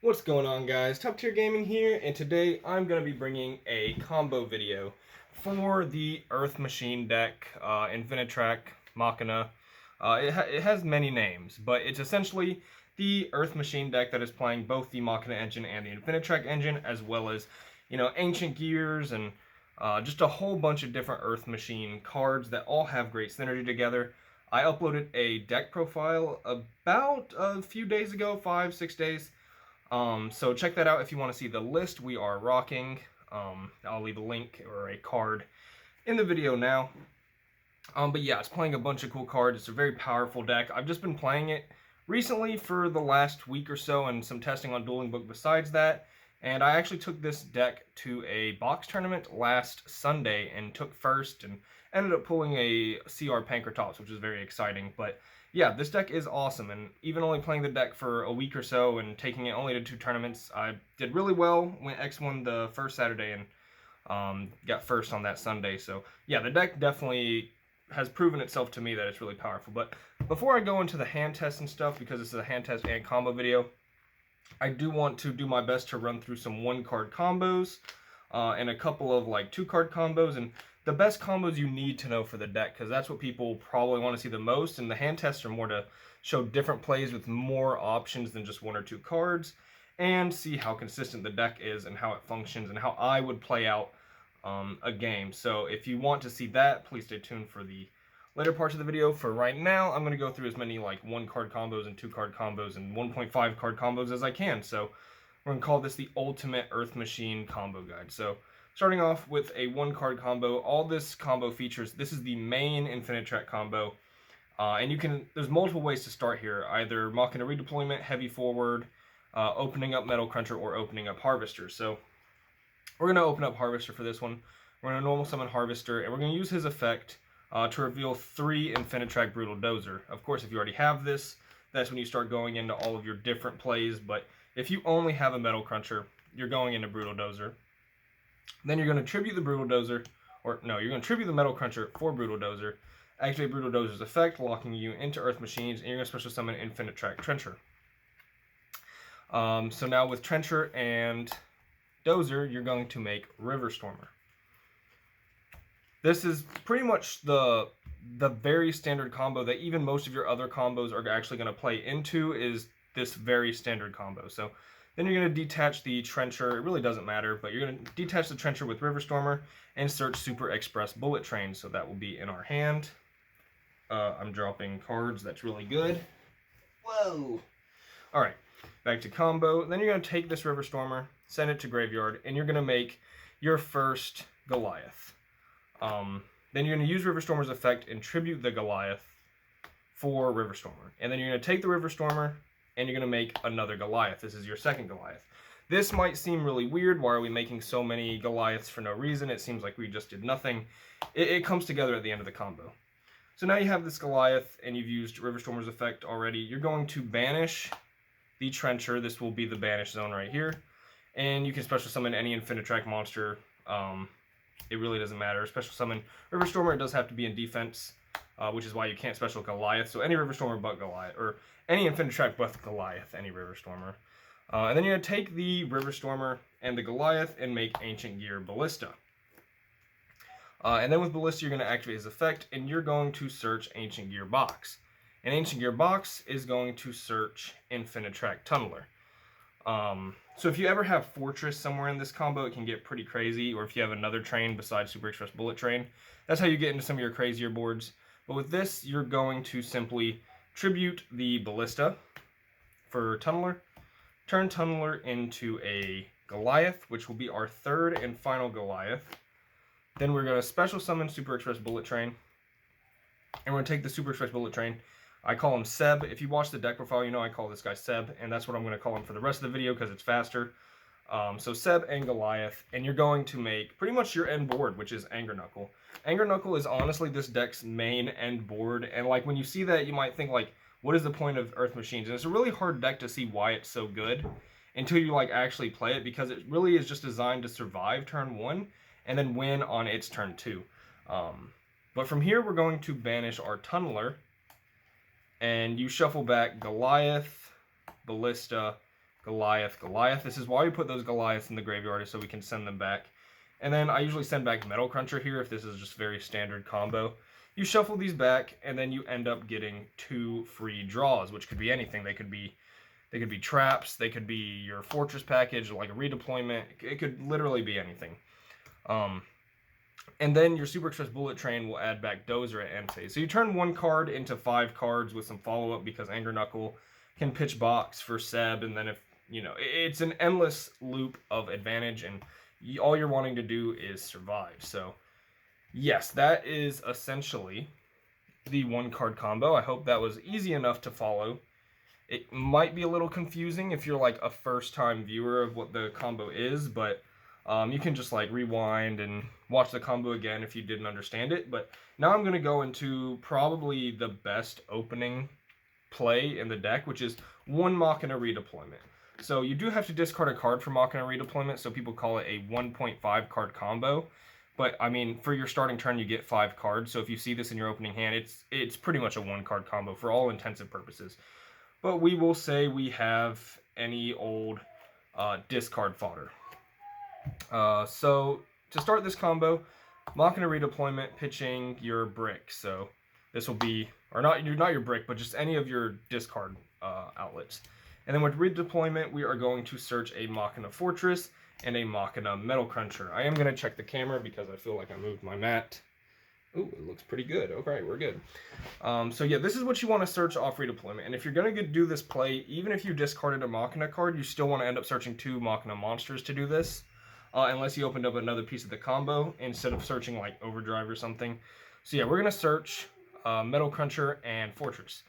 What's going on, guys? Top Tier Gaming here, and today I'm going to be bringing a combo video for the Earth Machine deck, Infinitrack, Machina. It has many names, but it's essentially the Earth Machine deck that is playing both the Machina engine and the Infinitrack engine, as well as, Ancient Gears and just a whole bunch of different Earth Machine cards that all have great synergy together. I uploaded a deck profile about a few days ago, 5-6 days. So check that out if you want to see the list we are rocking. I'll leave a link or a card in the video now. But yeah, it's playing a bunch of cool cards. It's a very powerful deck. I've just been playing it recently for the last week or so and some testing on Dueling Book besides that. And I actually took this deck to a box tournament last Sunday and took first and ended up pulling a CR Pankratops, which is very exciting. But yeah, this deck is awesome, and even only playing the deck for a week or so and taking it only to 2 tournaments, I did really well. X won the first Saturday and got first on that Sunday. So yeah, the deck definitely has proven itself to me that it's really powerful. But before I go into the hand test and stuff, because this is a hand test and combo video, I do want to do my best to run through some 1-card combos and a couple of 2-card combos, and the best combos you need to know for the deck, because that's what people probably want to see the most, and the hand tests are more to show different plays with more options than just 1 or 2 cards, and see how consistent the deck is and how it functions and how I would play out a game. So if you want to see that, please stay tuned for the later parts of the video. For right now, I'm going to go through as many 1-card combos and 2-card combos and 1.5 card combos as I can. So we're going to call this the Ultimate Earth Machine Combo Guide. So starting off with a 1-card combo, all this combo features, this is the main Infinitrack combo. And there's multiple ways to start here, either Machina Redeployment, Heavy Forward, opening up Metal Cruncher, or opening up Harvester. So we're going to open up Harvester for this one. We're going to normal summon Harvester, and we're going to use his effect to reveal 3 Infinitrack Brutal Dozer. Of course, if you already have this, that's when you start going into all of your different plays, but if you only have a Metal Cruncher, you're going into Brutal Dozer. Then you're going to tribute the Brutal Dozer, or no, you're going to tribute the Metal Cruncher for Brutal Dozer, activate Brutal Dozer's effect, locking you into Earth Machines, and you're going to special summon Infinitrack Trencher. So now with Trencher and Dozer, you're going to make River Stormer. This is pretty much the very standard combo that even most of your other combos are actually going to play into, is this very standard combo. So then you're going to detach the Trencher. It really doesn't matter, but you're going to detach the Trencher with River Stormer and search Super Express Bullet Train. So that will be in our hand. I'm dropping cards. That's really good. Whoa. All right, back to combo. Then you're going to take this River Stormer, send it to Graveyard, and you're going to make your first Goliath. Then you're going to use River Stormer's effect and tribute the Goliath for River Stormer. And then you're going to take the River Stormer and you're going to make another Goliath. This is your second Goliath. This might seem really weird. Why are we making so many Goliaths for no reason? It seems like we just did nothing. It comes together at the end of the combo. So now you have this Goliath and you've used River Stormer's effect already. You're going to banish the Trencher. This will be the banish zone right here. And you can special summon any Infinitrack monster. It really doesn't matter. Special summon River Stormer, it does have to be in defense, which is why you can't special Goliath. So any River Stormer but Goliath, or any Infinitrack but Goliath, any River Stormer. And then you're going to take the River Stormer and the Goliath and make Ancient Gear Ballista. And then with Ballista, you're going to activate his effect, and you're going to search Ancient Gear Box. And Ancient Gear Box is going to search Infinitrack Tunneler. So if you ever have Fortress somewhere in this combo, it can get pretty crazy, or if you have another train besides Super Express Bullet Train, that's how you get into some of your crazier boards. But with this, you're going to simply tribute the Ballista for Tunneler, turn Tunneler into a Goliath, which will be our third and final Goliath. Then we're going to special summon Super Express Bullet Train, and we're going to take the Super Express Bullet Train. I call him Seb. If you watch the deck profile, you know I call this guy Seb, and that's what I'm going to call him for the rest of the video because it's faster. So Seb and Goliath, and you're going to make pretty much your end board, which is Anger Knuckle. Anger Knuckle is honestly this deck's main end board, and when you see that, you might think what is the point of Earth Machines? And it's a really hard deck to see why it's so good until you actually play it, because it really is just designed to survive turn 1 and then win on its turn 2. But from here, we're going to banish our Tunneler, and you shuffle back Goliath, Ballista, Goliath, Goliath. This is why we put those Goliaths in the graveyard, so we can send them back. And then I usually send back Metal Cruncher here if this is just very standard combo. You shuffle these back, and then you end up getting 2 free draws, which could be anything. They could be traps, they could be your fortress package, like a redeployment. It could literally be anything. And then your Super Express Bullet Train will add back Dozer at end phase. So you turn 1 card into 5 cards with some follow-up because Anger Knuckle can pitch box for Seb, and then if, you know, it's an endless loop of advantage, and all you're wanting to do is survive. So yes, that is essentially the 1-card combo. I hope that was easy enough to follow. It might be a little confusing if you're like a first-time viewer of what the combo is, but you can just like rewind and watch the combo again if you didn't understand it. But now I'm going to go into probably the best opening play in the deck, which is 1 Machina redeployment. So you do have to discard a card for Machina redeployment, so people call it a 1.5 card combo. But I mean, for your starting turn, you get 5 cards. So if you see this in your opening hand, it's pretty much a 1-card combo for all intensive purposes. But we will say we have any old discard fodder. So to start this combo, Machina redeployment, pitching your brick. So this will be, or not your brick, but just any of your discard outlets. And then with redeployment, we are going to search a Machina Fortress and a Machina Metal Cruncher. I am going to check the camera because I feel like I moved my mat. Ooh, it looks pretty good. Okay, we're good. So yeah, this is what you want to search off redeployment. And if you're going to do this play, even if you discarded a Machina card, you still want to end up searching 2 Machina monsters to do this. Unless you opened up another piece of the combo instead of searching like Overdrive or something. So yeah, we're going to search Metal Cruncher and Fortress.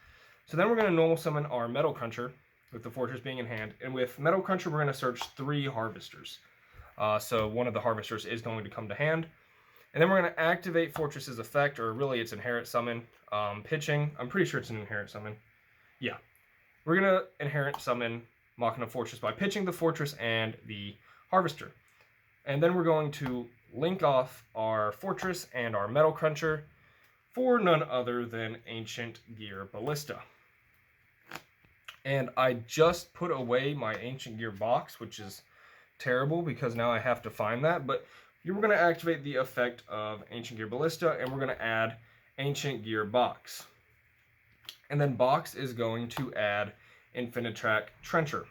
So then we're going to normal summon our Metal Cruncher with the Fortress being in hand. And with Metal Cruncher, we're going to search 3 Harvesters. So one of the Harvesters is going to come to hand. And then we're going to activate Fortress's effect, or really its Inherit Summon. Pitching, I'm pretty sure it's an Inherit Summon. Yeah. We're going to Inherit Summon Machina Fortress by pitching the Fortress and the Harvester. And then we're going to link off our Fortress and our Metal Cruncher for none other than Ancient Gear Ballista. And I just put away my Ancient Gear box, which is terrible because now I have to find that. But you're going to activate the effect of Ancient Gear Ballista, and we're going to add Ancient Gear Box. And then Box is going to add Infinitrack Trencher.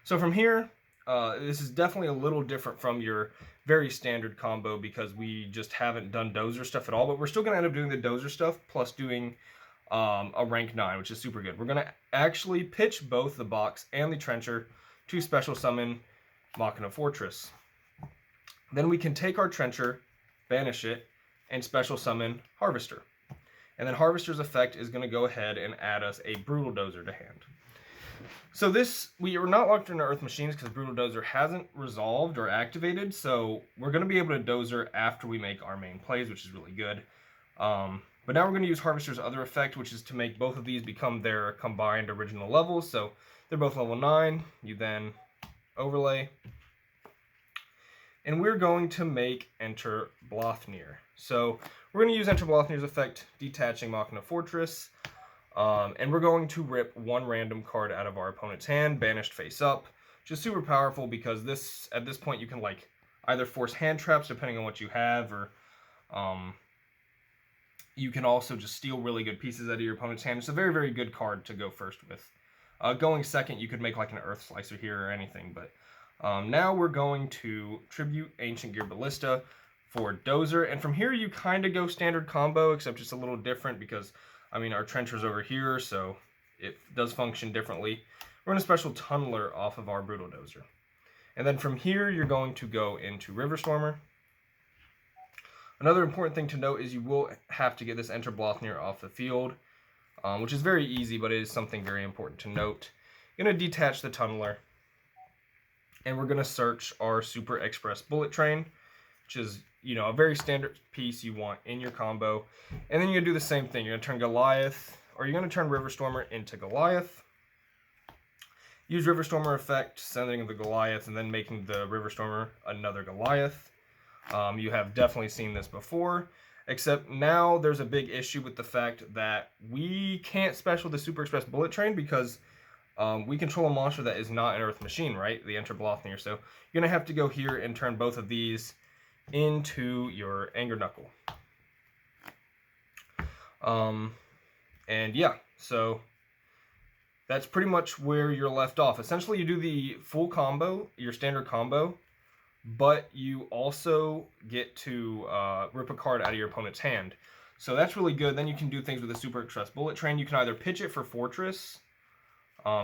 So from here, this is definitely a little different from your very standard combo because we just haven't done Dozer stuff at all, but we're still going to end up doing the Dozer stuff plus doing a rank 9, which is super good. We're going to actually pitch both the Box and the Trencher to special summon Machina Fortress. Then we can take our Trencher, banish it, and special summon Harvester. And then Harvester's effect is going to go ahead and add us a Brutal Dozer to hand. So this, we are not locked into Earth Machines because Brutal Dozer hasn't resolved or activated, so we're going to be able to Dozer after we make our main plays, which is really good. But now we're going to use Harvester's other effect, which is to make both of these become their combined original levels. So they're both level 9. You then overlay. And we're going to make Enter Blothnir. So we're going to use Enter Blothnir's effect, detaching Machina Fortress. And we're going to rip 1 random card out of our opponent's hand, banished face up, which is super powerful because at this point you can like either force hand traps depending on what you have, or you can also just steal really good pieces out of your opponent's hand. It's a very, very good card to go first with. Going second, you could make like an Earth Slicer here or anything, but now we're going to tribute Ancient Gear Ballista for Dozer, and from here you kind of go standard combo, except it's a little different because, I mean, our Trencher's over here, so it does function differently. We're going to special Tunneler off of our Brutal Dozer. And then from here, you're going to go into River Stormer. Another important thing to note is you will have to get this Enter Blothnir off the field, which is very easy, but it is something very important to note. You're going to detach the Tunneler, and we're going to search our Super Express Bullet Train, which is, you know, a very standard piece you want in your combo. And then you're going to do the same thing. You're going to turn Goliath, or you're going to turn River Stormer into Goliath. Use River Stormer effect, sending the Goliath, and then making the River Stormer another Goliath. You have definitely seen this before, except now there's a big issue with the fact that we can't special the Super Express Bullet Train because we control a monster that is not an Earth Machine, right? The Enterblothnir. So you're going to have to go here and turn both of these into your Anger Knuckle. And yeah, so that's pretty much where you're left off. Essentially, you do the full combo, your standard combo, but you also get to rip a card out of your opponent's hand. So that's really good. Then you can do things with a Super Express Bullet Train. You can either pitch it for Fortress,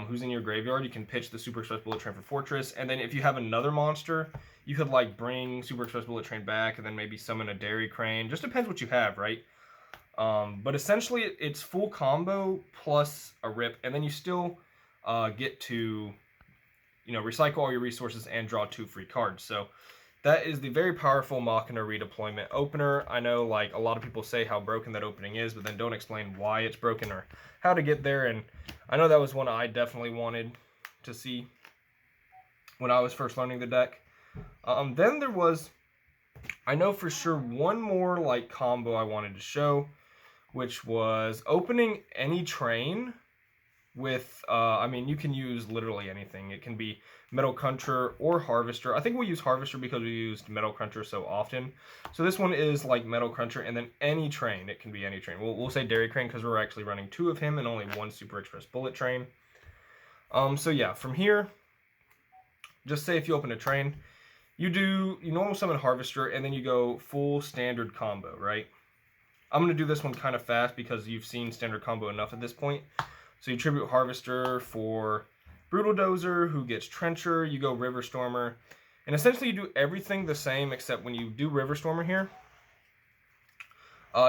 who's in your graveyard. You can pitch the Super Express Bullet Train for Fortress. And then if you have another monster, you could like bring Super Express Bullet Train back and then maybe summon a Dairy Crane. Just depends what you have, right? But essentially, it's full combo plus a rip, and then you still get to, recycle all your resources and draw 2 free cards. So that is the very powerful Machina redeployment opener. I know, like, a lot of people say how broken that opening is, but then don't explain why it's broken or how to get there. And I know that was one I definitely wanted to see when I was first learning the deck. Then there was, I know for sure, one more like combo I wanted to show, which was opening any train with, I mean, you can use literally anything. It can be Metal Cruncher or Harvester. I think we'll use Harvester because we used Metal Cruncher so often. So this one is like Metal Cruncher, and then any train. It can be any train. We'll say Dairy Crane because we're actually running 2 of him and only 1 Super Express Bullet Train. So yeah, from here, just say if you open a train, you normal summon Harvester, and then you go full standard combo, right? I'm going to do this one kind of fast because you've seen standard combo enough at this point. So you tribute Harvester for Brutal Dozer, who gets Trencher. You go River Stormer. And essentially you do everything the same, except when you do River Stormer here,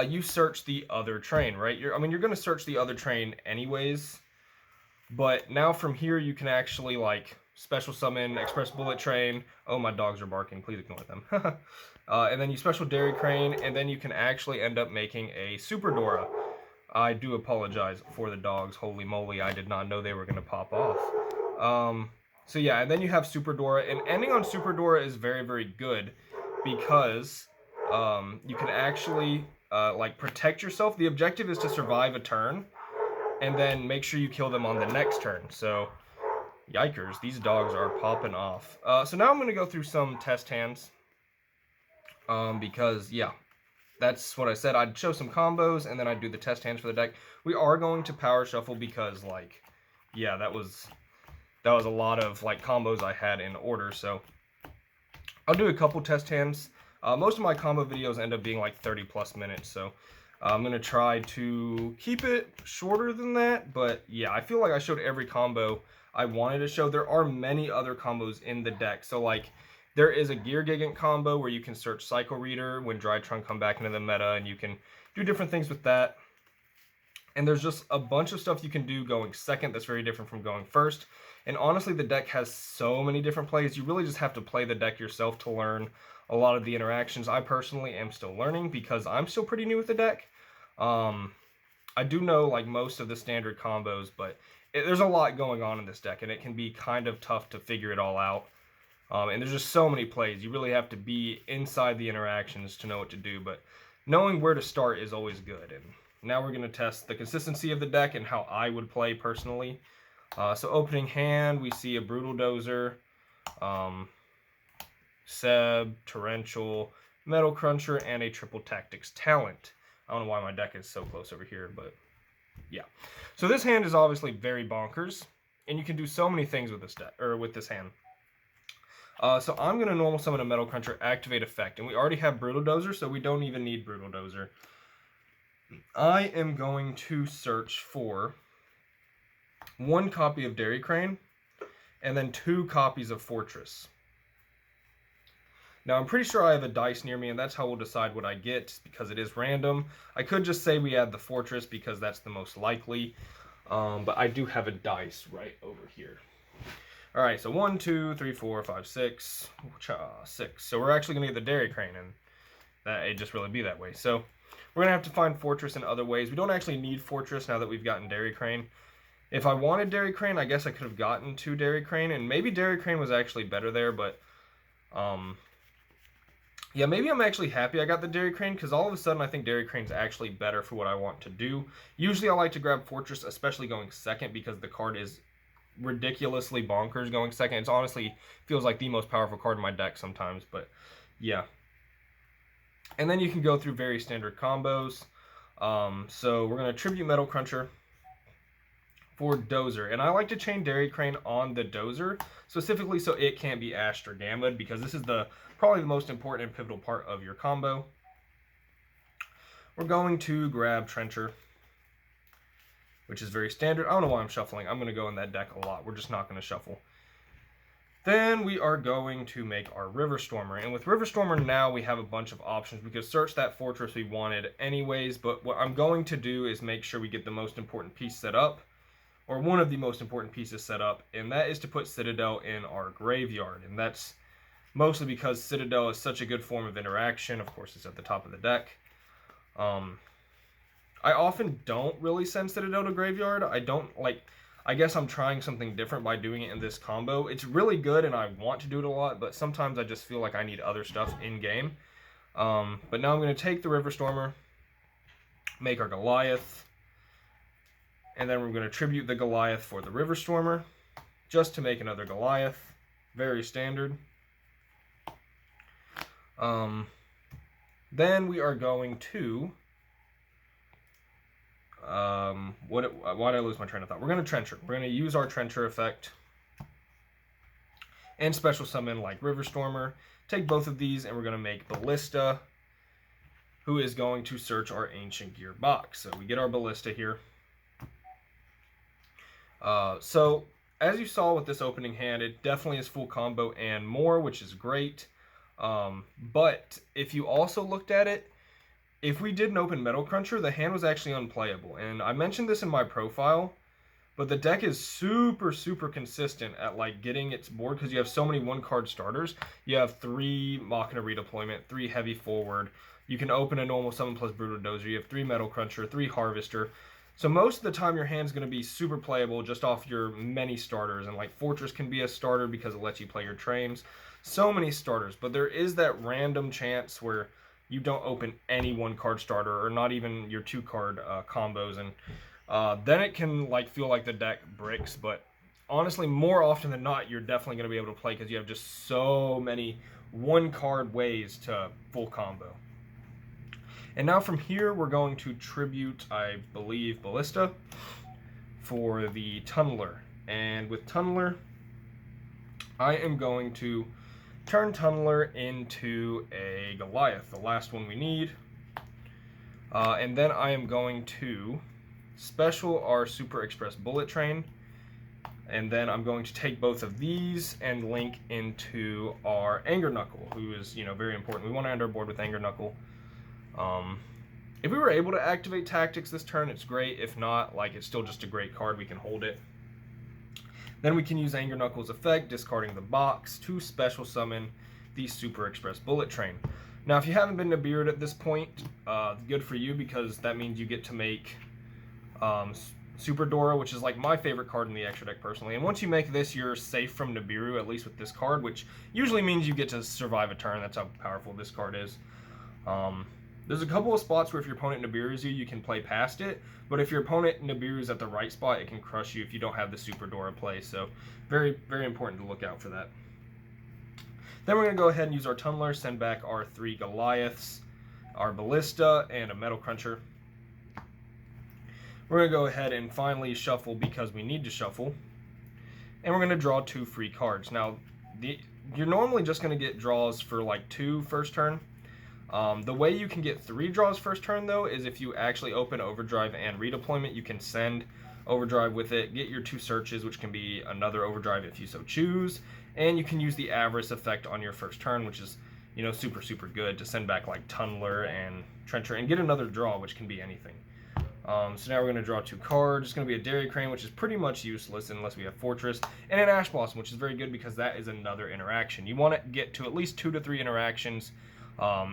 you search the other train, right? You're going to search the other train anyways. But now from here you can actually, like, special summon Express Bullet Train. Oh, my dogs are barking. Please ignore them. And then you special Dairy Crane, and then you can actually end up making a Super Dora. I do apologize for the dogs. Holy moly, I did not know they were going to pop off. So yeah, and then you have Super Dora, and ending on Super Dora is very, very good because you can actually like protect yourself. The objective is to survive a turn, and then make sure you kill them on the next turn. So yikers, these dogs are popping off. So now I'm going to go through some test hands. Because, yeah, that's what I said. I'd show some combos, and then I'd do the test hands for the deck. We are going to power shuffle because, like, yeah, that was a lot of, like, combos I had in order. So I'll do a couple test hands. Most of my combo videos end up being, like, 30+ minutes. So I'm going to try to keep it shorter than that. But, yeah, I feel like I showed every combo I wanted to show. There are many other combos in the deck. So, like, there is a Gear Gigant combo where you can search Cycle Reader when Dry Trunk come back into the meta, and you can do different things with that. And there's just a bunch of stuff you can do going second that's very different from going first. And honestly, the deck has so many different plays. You really just have to play the deck yourself to learn a lot of the interactions. I personally am still learning because I'm still pretty new with the deck. I do know like most of the standard combos, but there's a lot going on in this deck, and it can be kind of tough to figure it all out. And there's just so many plays. You really have to be inside the interactions to know what to do, but knowing where to start is always good. And now we're going to test the consistency of the deck and how I would play personally. So opening hand, we see a Brutal Dozer, Seb, Torrential, Metal Cruncher, and a Triple Tactics Talent. I don't know why my deck is so close over here, but yeah. So this hand is obviously very bonkers, and you can do so many things with this deck, or with this hand. So I'm going to normal summon a Metal Cruncher, activate effect, and we already have Brutal Dozer, so we don't even need Brutal Dozer. I am going to search for 1 copy of Dairy Crane, and then 2 copies of Fortress. Now I'm pretty sure I have a dice near me, and that's how we'll decide what I get, because it is random. I could just say we add the Fortress, because that's the most likely, but I do have a dice right over here. All right, so 1, 2, 3, 4, 5, 6, 6. So we're actually going to get the Dairy Crane, and that it'd just really be that way. So we're going to have to find Fortress in other ways. We don't actually need Fortress now that we've gotten Dairy Crane. If I wanted Dairy Crane, I guess I could have gotten 2 Dairy Crane, and maybe Dairy Crane was actually better there, but yeah, maybe I'm actually happy I got the Dairy Crane, because all of a sudden I think Dairy Crane's actually better for what I want to do. Usually I like to grab Fortress, especially going second, because the card is ridiculously bonkers going second. It's honestly feels like the most powerful card in my deck sometimes, but yeah. And then you can go through very standard combos. So we're going to Tribute Metal Cruncher for Dozer. And I like to chain Dairy Crane on the Dozer, specifically so it can't be ashed or gambled, because this is probably the most important and pivotal part of your combo. We're going to grab Trencher, which is very standard. I don't know why I'm shuffling. I'm going to go in that deck a lot. We're just not going to shuffle. Then we are going to make our River Stormer. And with River Stormer now we have a bunch of options. We could search that fortress we wanted anyways, but what I'm going to do is make sure we get the most important piece set up, or one of the most important pieces set up, and that is to put Citadel in our graveyard. And that's mostly because Citadel is such a good form of interaction. Of course, it's at the top of the deck. I often don't really send Citadel to graveyard. I guess I'm trying something different by doing it in this combo. It's really good and I want to do it a lot, but sometimes I just feel like I need other stuff in game. But now I'm going to take the River Stormer, make our Goliath, and then we're going to tribute the Goliath for the River Stormer, just to make another Goliath. Very standard. Then we are going to... why did I lose my train of thought? We're going to Trencher. We're going to use our Trencher effect and special summon like River Stormer. Take both of these and we're going to make Ballista, who is going to search our Ancient Gear box. So we get our Ballista here. So as you saw with this opening hand, it definitely is full combo and more, which is great. But if you also looked at it, if we didn't open Metal Cruncher, the hand was actually unplayable. And I mentioned this in my profile, but the deck is super, super consistent at like getting its board because you have so many one-card starters. You have 3 Machina Redeployment, 3 Heavy Forward. You can open a normal summon plus Brutal Dozer. You have 3 Metal Cruncher, 3 Harvester. So most of the time your hand's going to be super playable just off your many starters. And like Fortress can be a starter because it lets you play your trains. So many starters. But there is that random chance where you don't open any 1-card starter or not even your 2-card combos, and then it can like feel like the deck bricks. But honestly, more often than not, you're definitely going to be able to play because you have just so many 1-card ways to full combo. And now from here, we're going to tribute, I believe, Ballista for the Tunneler. And with Tunneler, I am going to turn Tunneler into a Goliath, the last one we need. And then I am going to special our Super Express Bullet Train. And then I'm going to take both of these and link into our Anger Knuckle, who is, very important. We want to end our board with Anger Knuckle. If we were able to activate Tactics this turn, it's great. If not, it's still just a great card. We can hold it. Then we can use Anger Knuckle's effect, discarding the box, to special summon the Super Express Bullet Train. Now, if you haven't been Nibiru'd at this point, good for you, because that means you get to make Super Dora, which is like my favorite card in the extra deck personally. And once you make this, you're safe from Nibiru, at least with this card, which usually means you get to survive a turn. That's how powerful this card is. There's a couple of spots where if your opponent Nibiru's you can play past it, but if your opponent Nibiru's at the right spot, it can crush you if you don't have the Super Dora play, so very, very important to look out for that. Then we're going to go ahead and use our Tunneler, send back our 3 Goliaths, our Ballista, and a Metal Cruncher. We're going to go ahead and finally shuffle because we need to shuffle, and we're going to draw 2 free cards. Now, you're normally just going to get draws for like 2 first turn. The way you can get 3 draws first turn, though, is if you actually open Overdrive and Redeployment. You can send Overdrive with it, get your 2 searches, which can be another Overdrive if you so choose, and you can use the Avarice effect on your first turn, which is, super, super good to send back like Tunneler and Trencher and get another draw, which can be anything. So now we're going to draw 2 cards. It's going to be a Dairy Crane, which is pretty much useless unless we have Fortress, and an Ash Blossom, which is very good because that is another interaction. You want to get to at least 2 to 3 interactions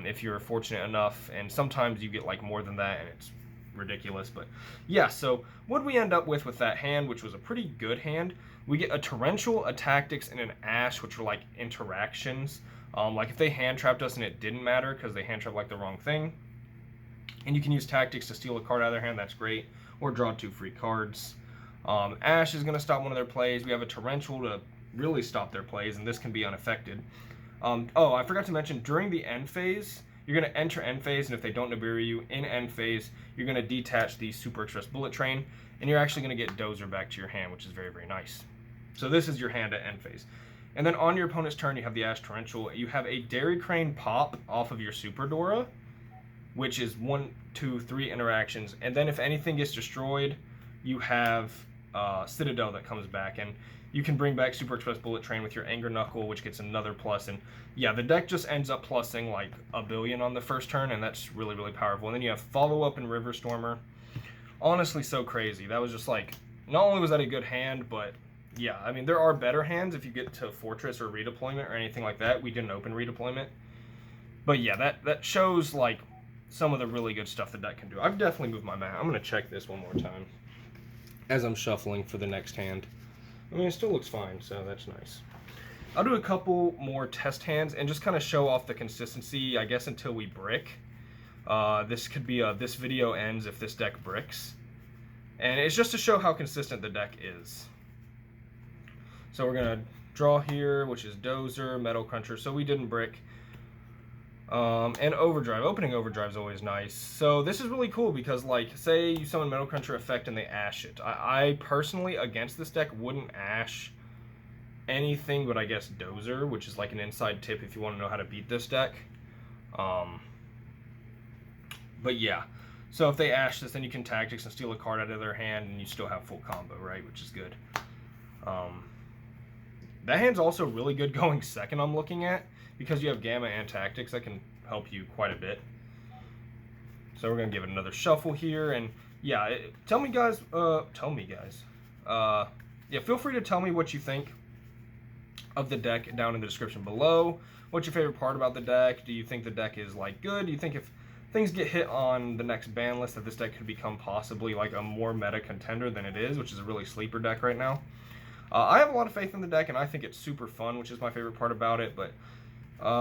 if you're fortunate enough, and sometimes you get like more than that and it's ridiculous. But yeah, so what we end up with that hand, which was a pretty good hand, we get a Torrential, a Tactics, and an Ash, which were like interactions. Like if they hand trapped us and it didn't matter because they hand trapped like the wrong thing, and you can use Tactics to steal a card out of their hand, that's great, or draw 2 free cards. Ash is going to stop one of their plays. We have a Torrential to really stop their plays, and this can be unaffected. Oh, I forgot to mention, during the end phase, you're going to enter end phase, and if they don't Nibiru you in end phase, you're going to detach the Super Express Bullet Train, and you're actually going to get Dozer back to your hand, which is very, very nice. So this is your hand at end phase. And then on your opponent's turn, you have the Ash Torrential. You have a Dairy Crane pop off of your Super Dora, which is 1, 2, 3 interactions. And then if anything gets destroyed, you have Citadel that comes back. And you can bring back Super Express Bullet Train with your Anger Knuckle, which gets another plus. And yeah, the deck just ends up plussing like a billion on the first turn, and that's really, really powerful. And then you have Follow Up and River Stormer. Honestly, so crazy. That was just like, not only was that a good hand, but yeah, I mean, there are better hands if you get to Fortress or Redeployment or anything like that. We didn't open Redeployment. But yeah, that shows like some of the really good stuff the deck can do. I've definitely moved my mana. I'm going to check this one more time as I'm shuffling for the next hand. I mean, it still looks fine, so that's nice. I'll do a couple more test hands and just kind of show off the consistency, I guess, until we brick. This could be this video ends if this deck bricks. And it's just to show how consistent the deck is. So we're going to draw here, which is Dozer, Metal Cruncher, so we didn't brick. And Overdrive. Opening Overdrive is always nice. So this is really cool because, like, say you summon Metal Cruncher effect and they ash it. I personally, against this deck, wouldn't ash anything but I guess Dozer, which is like an inside tip if you want to know how to beat this deck. But yeah, so if they ash this, then you can Tactics and steal a card out of their hand and you still have full combo, right, which is good. That hand's also really good going second, I'm looking at, because you have Gamma and Tactics that can help you quite a bit. So we're going to give it another shuffle here, and yeah, tell me guys, yeah, feel free to tell me what you think of the deck down in the description below. What's your favorite part about the deck? Do you think the deck is like good? Do you think if things get hit on the next ban list that this deck could become possibly like a more meta contender than it is, which is a really sleeper deck right now? I have a lot of faith in the deck, and I think it's super fun, which is my favorite part about it. But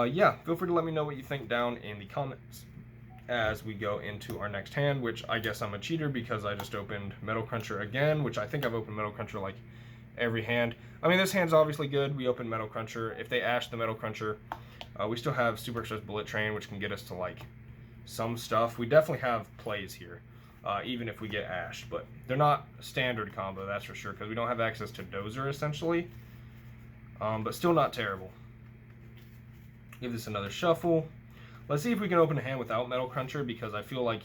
yeah, feel free to let me know what you think down in the comments as we go into our next hand, which I guess I'm a cheater because I just opened Metal Cruncher again, which I think I've opened Metal Cruncher like every hand. I mean, this hand's obviously good. We opened Metal Cruncher. If they ash the Metal Cruncher, we still have Super Express Bullet Train, which can get us to like some stuff. We definitely have plays here, even if we get ashed, but they're not standard combo, that's for sure, because we don't have access to Dozer essentially, but still not terrible. Give this another shuffle. Let's see if we can open a hand without Metal Cruncher, because I feel like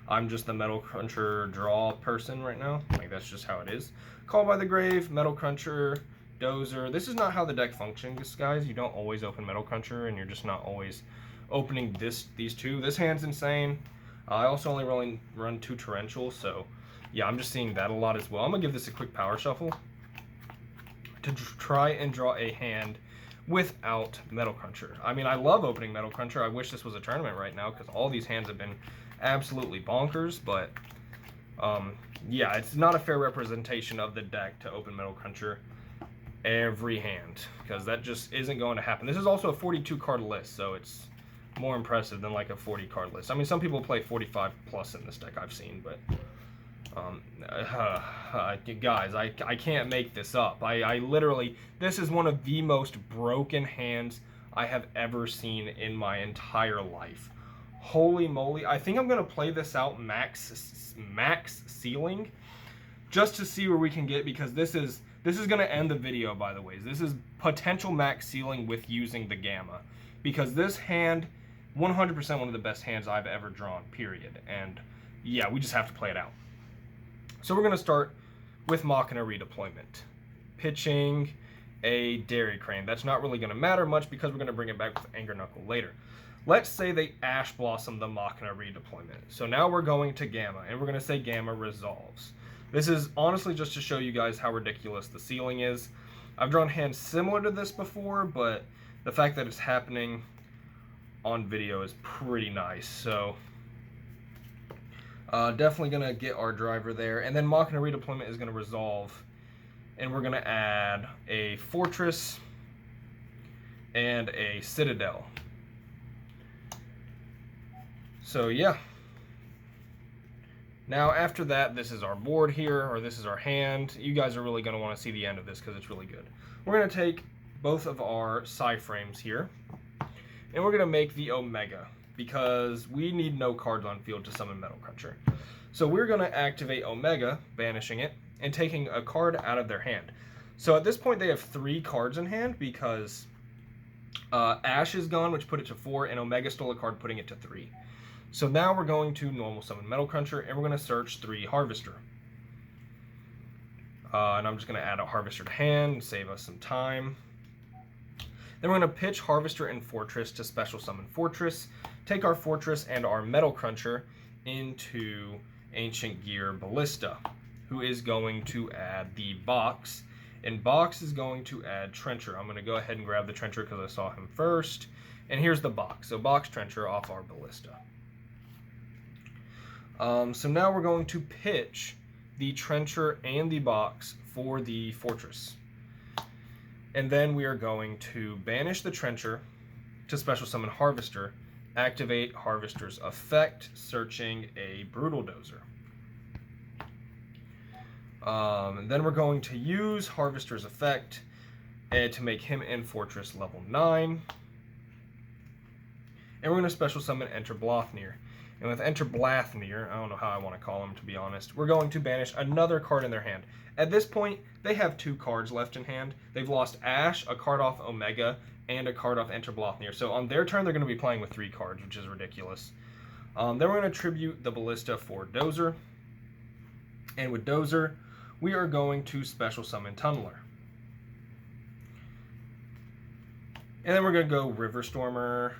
I'm just the Metal Cruncher draw person right now. Like, that's just how it is. Call by the Grave, Metal Cruncher, Dozer. This is not how the deck functions, guys. You don't always open Metal Cruncher, and you're just not always opening these two. This hand's insane. I also only run 2 Torrentials, so yeah, I'm just seeing that a lot as well. I'm going to give this a quick power shuffle to try and draw a hand without Metal Cruncher. I mean, I love opening Metal Cruncher. I wish this was a tournament right now because all these hands have been absolutely bonkers, but yeah, it's not a fair representation of the deck to open Metal Cruncher every hand, because that just isn't going to happen. This is also a 42 card list, so it's more impressive than like a 40 card list. I mean, some people play 45 plus in this deck I've seen, but guys, I can't make this up. I literally, this is one of the most broken hands I have ever seen in my entire life. Holy moly. I think I'm going to play this out max ceiling just to see where we can get, because this is going to end the video, by the way. This is potential max ceiling with using the Gamma, because this hand, 100% one of the best hands I've ever drawn, period. And yeah, we just have to play it out. So we're going to start with Machina Redeployment, pitching a Dairy Crane. That's not really going to matter much because we're going to bring it back with Anger Knuckle later. Let's say they Ash Blossom the Machina Redeployment. So now we're going to Gamma, and we're going to say Gamma resolves. This is honestly just to show you guys how ridiculous the ceiling is. I've drawn hands similar to this before, but the fact that it's happening on video is pretty nice. So definitely going to get our driver there. And then Machina Redeployment is going to resolve, and we're going to add a Fortress and a Citadel. So yeah, Now after that, this is our board here, or this is our hand. You guys are really going to want to see the end of this because it's really good. We're going to take both of our psi frames here, and we're going to make the Omega, because we need no cards on field to summon Metal Cruncher. So we're going to activate Omega, banishing it, and taking a card out of their hand. So at this point they have 3 cards in hand because Ash is gone, which put it to 4, and Omega stole a card, putting it to 3. So now we're going to normal summon Metal Cruncher, and we're going to search 3 Harvester. And I'm just going to add a Harvester to hand, save us some time. Then we're going to pitch Harvester and Fortress to special summon Fortress, take our Fortress and our Metal Cruncher into Ancient Gear Ballista, who is going to add the Box, and Box is going to add Trencher. I'm going to go ahead and grab the Trencher because I saw him first, and here's the Box. So Box, Trencher off our Ballista. So now we're going to pitch the Trencher and the Box for the Fortress. And then we are going to banish the Trencher to special summon Harvester, activate Harvester's effect, searching a Brutal Dozer. And then we're going to use Harvester's effect to make him and Fortress level 9. And we're going to special summon Enter Blothnir. And with Enter Blothnir, I don't know how I want to call him to be honest, we're going to banish another card in their hand. At this point, they have 2 cards left in hand. They've lost Ash, a card off Omega, and a card off Enter Blothnir. So on their turn, they're going to be playing with 3 cards, which is ridiculous. Then we're going to tribute the Ballista for Dozer. And with Dozer, we are going to special summon Tunneler. And then we're going to go River Stormer.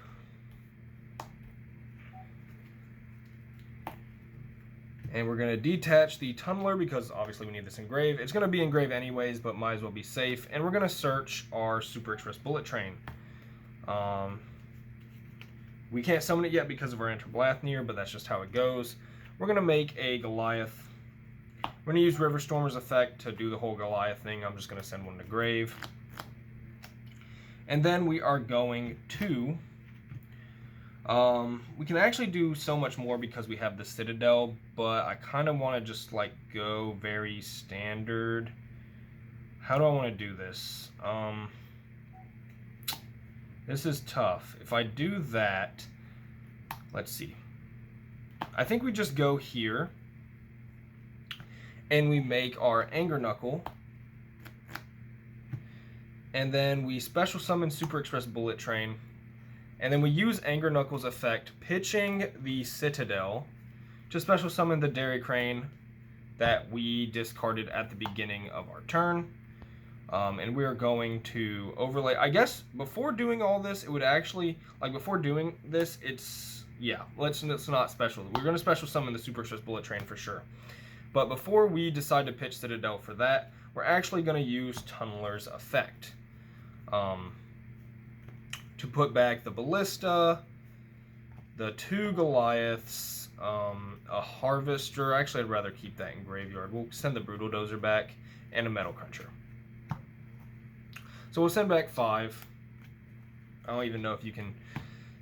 And we're going to detach the Tunneler because obviously we need this engraved. It's going to be engraved anyways, but might as well be safe. And we're going to search our Super Express Bullet Train. We can't summon it yet because of our Enter Blothnir, but that's just how it goes. We're going to make a Goliath. We're going to use River Stormer's effect to do the whole Goliath thing. I'm just going to send one to grave. And then we are going to... we can actually do so much more because we have the Citadel, but I kind of want to just like go very standard. How do I want to do this? This is tough. If I do that, let's see. I think we just go here and we make our Anger Knuckle, and then we special summon Super Express Bullet Train. And then we use Anger Knuckles' effect, pitching the Citadel to special summon the Dairy Crane that we discarded at the beginning of our turn. And we are going to overlay, I guess before doing all this, it would actually, like before doing this, it's, yeah, let's not special. We're going to special summon the Super Express Bullet Train for sure. But before we decide to pitch Citadel for that, we're actually going to use Tunneler's effect. To put back the Ballista, the 2 Goliaths, a Harvester. Actually, I'd rather keep that in Graveyard. We'll send the Brutal Dozer back, and a Metal Cruncher. So we'll send back 5. I don't even know if you can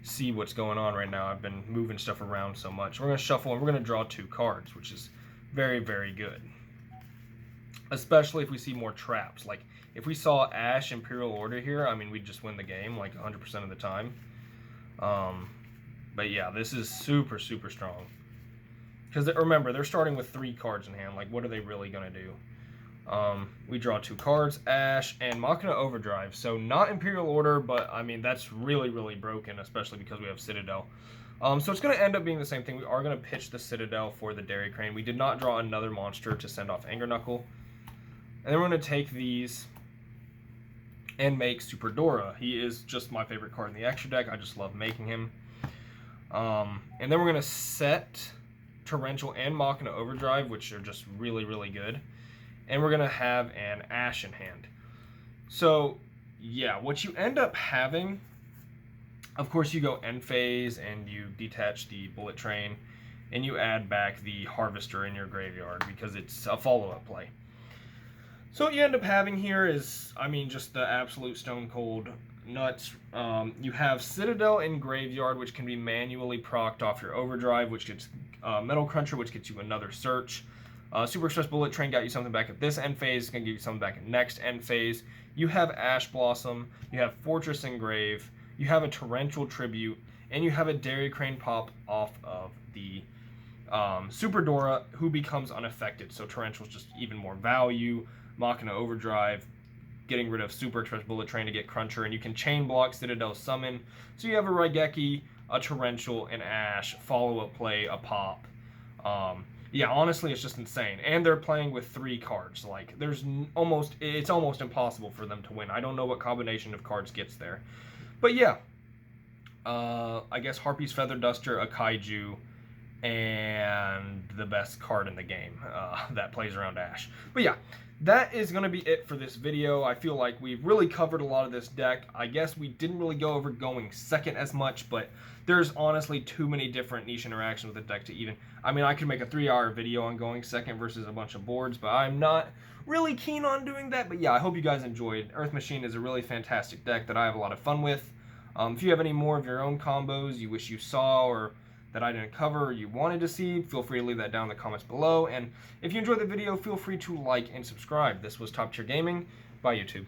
see what's going on right now. I've been moving stuff around so much. We're going to shuffle, and we're going to draw 2 cards, which is very, very good. Especially if we see more traps. Like, if we saw Ash Imperial Order here, I mean, we'd just win the game, like 100% of the time. But yeah, this is super, super strong. Because remember, they're starting with 3 cards in hand. Like, what are they really going to do? We draw 2 cards, Ash and Machina Overdrive. So not Imperial Order, but I mean, that's really, really broken, especially because we have Citadel. So it's going to end up being the same thing. We are going to pitch the Citadel for the Dairy Crane. We did not draw another monster to send off Anger Knuckle. And then we're going to take these and make Super Dora. He is just my favorite card in the extra deck. I just love making him. And then we're going to set Torrential and Machina Overdrive, which are just really, really good. And we're going to have an Ash in hand. So, yeah, what you end up having, of course, you go end phase and you detach the Bullet Train and you add back the Harvester in your graveyard because it's a follow-up play. So what you end up having here is, I mean, just the absolute stone cold nuts. You have Citadel in graveyard, which can be manually procced off your Overdrive, which gets Metal Cruncher, which gets you another search. Super Express Bullet Train got you something back at this end phase. It's going to give you something back at next end phase. You have Ash Blossom. You have Fortress Engrave. You have a Torrential Tribute. And you have a Dairy Crane pop off of the Super Dora, who becomes unaffected. So Torrential's just even more value. Machina Overdrive, getting rid of Super Express Bullet Train to get Cruncher. And you can chain block Citadel Summon. So you have a Raigeki, a Torrential, an Ash, follow-up play, a pop. Yeah, honestly, it's just insane. And they're playing with 3 cards. Like, it's almost impossible for them to win. I don't know what combination of cards gets there. But yeah, I guess Harpy's Feather Duster, a Kaiju, and the best card in the game that plays around Ash. But yeah, that is going to be it for this video. I feel like we've really covered a lot of this deck. I guess we didn't really go over going second as much, but there's honestly too many different niche interactions with the deck to even... I mean, I could make a 3-hour video on going second versus a bunch of boards, but I'm not really keen on doing that. But yeah, I hope you guys enjoyed. Earth Machine is a really fantastic deck that I have a lot of fun with. If you have any more of your own combos you wish you saw or that I didn't cover or you wanted to see, feel free to leave that down in the comments below. And if you enjoyed the video, feel free to like and subscribe. This was Top Tier Gaming by YouTube.